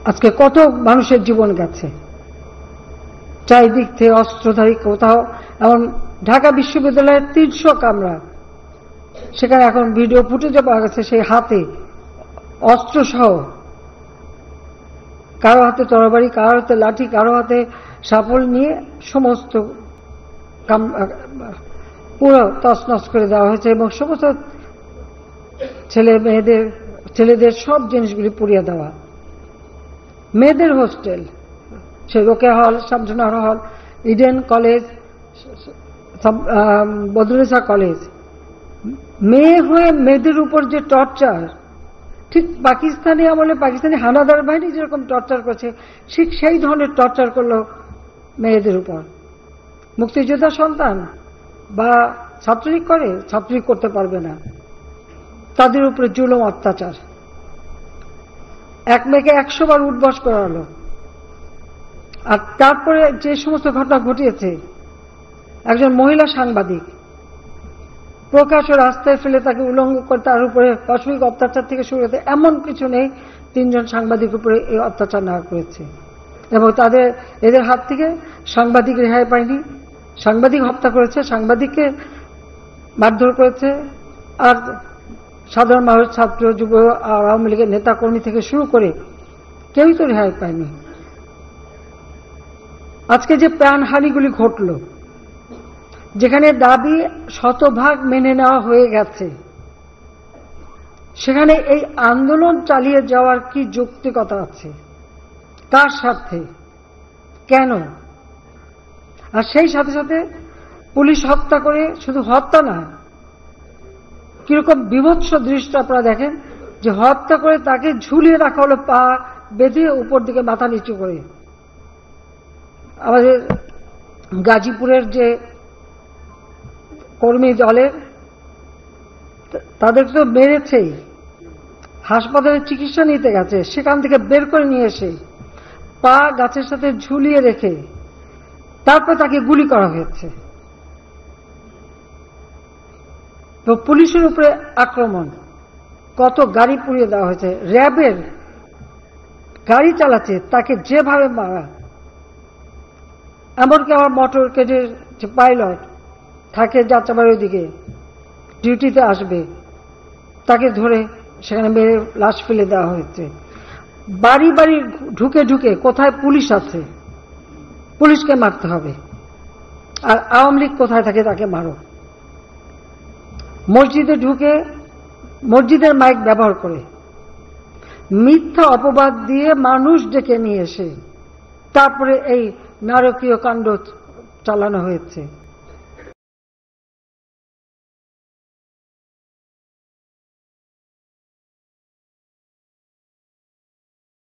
আজকে কত মানুষের জীবন গেছে, চারিদিক থেকে অস্ত্রধারী, কোথাও এমন ঢাকা বিশ্ববিদ্যালয়ের 300 কামরা, সেখানে এখন ভিডিও ফুটেজে পাওয়া গেছে সেই হাতে অস্ত্র সহ, কারো হাতে তরবারি, কারো হাতে লাঠি, কারো হাতে শাবল নিয়ে সমস্ত পুরো তছনছ করে দেওয়া হয়েছে এবং সমস্ত ছেলেদের সব জিনিসগুলি পুড়িয়ে দেওয়া। মেয়েদের হোস্টেল, সে রোকেয়া হল, শামসুন্নাহার হল, ইডেন কলেজ, বদরুন্নেসা কলেজ, মেয়ে হয়ে মেয়েদের উপর যে টর্চার, ঠিক পাকিস্তানি আমলে পাকিস্তানি হানাদার বাহিনী যেরকম টর্চার করছে ঠিক সেই ধরনের টর্চার করলো মেয়েদের উপর। মুক্তিযোদ্ধা সন্তান বা ছাত্রলীগ করে, ছাত্রলীগ করতে পারবে না, তাদের উপরে জুলুম অত্যাচার। এক মেয়েকে 100 বার উঠবস করালো। আর তারপরে যে সমস্ত ঘটনা ঘটিয়েছে, একজন মহিলা সাংবাদিক প্রকাশ্য রাস্তায় ফেলে তাকে উলঙ্গ করে তার উপরে পাশবিক অত্যাচার থেকে শুরু করতে এমন কিছু নেই 3 জন সাংবাদিক উপরে এই অত্যাচার না করেছে। এবং এদের হাত থেকে সাংবাদিক রেহাই পায়নি, সাংবাদিক হত্যা করেছে, সাংবাদিককে মারধর করেছে, আর সাধারণ মানুষ, ছাত্র, যুব, আওয়ামী লীগের নেতা কর্মী থেকে শুরু করে কেউই তো রেহাই পায়নি। আজকে যে প্রাণহানিগুলি ঘটল, যেখানে দাবি শতভাগ মেনে নেওয়া হয়ে গেছে, সেখানে এই আন্দোলন চালিয়ে যাওয়ার কি যৌক্তিকতা আছে? কার স্বার্থে? কেন? আর সেই সাথে সাথে পুলিশ হত্যা করে, শুধু হত্যা না, কিরকম বিভৎস দৃশ্য আপনারা দেখেন, যে হত্যা করে তাকে ঝুলিয়ে রাখা হলো, পা বেঁধে উপর দিকে মাথা নিচু করে। আমাদের গাজীপুরের যে কর্মী দলের, তাদের তো মেরেছেই, হাসপাতালে চিকিৎসা নিতে গেছে, সেখান থেকে বের করে নিয়ে এসে পা গাছের সাথে ঝুলিয়ে রেখে তারপর তাকে গুলি করা হয়েছে। তো পুলিশের উপরে আক্রমণ, কত গাড়ি পুড়িয়ে দেওয়া হয়েছে, র্যাবের গাড়ি চালাচ্ছে তাকে যেভাবে মারা, এমনকি আমার মোটর কেজের যে পাইলট থাকে যাত্রাবাড়ির দিকে ডিউটিতে আসবে, তাকে ধরে সেখানে মেরে লাশ ফেলে দেওয়া হয়েছে। বাড়ি বাড়ি ঢুকে ঢুকে কোথায় পুলিশ আছে, পুলিশকে মারতে হবে, আর আওয়ামী লীগ কোথায় থাকে তাকে মারো। মসজিদে ঢুকে মসজিদের মাইক ব্যবহার করে মিথ্যা অপবাদ দিয়ে মানুষ ডেকে নিয়ে এসে তারপরে এই নারকীয় কাণ্ড চালানো হয়েছে।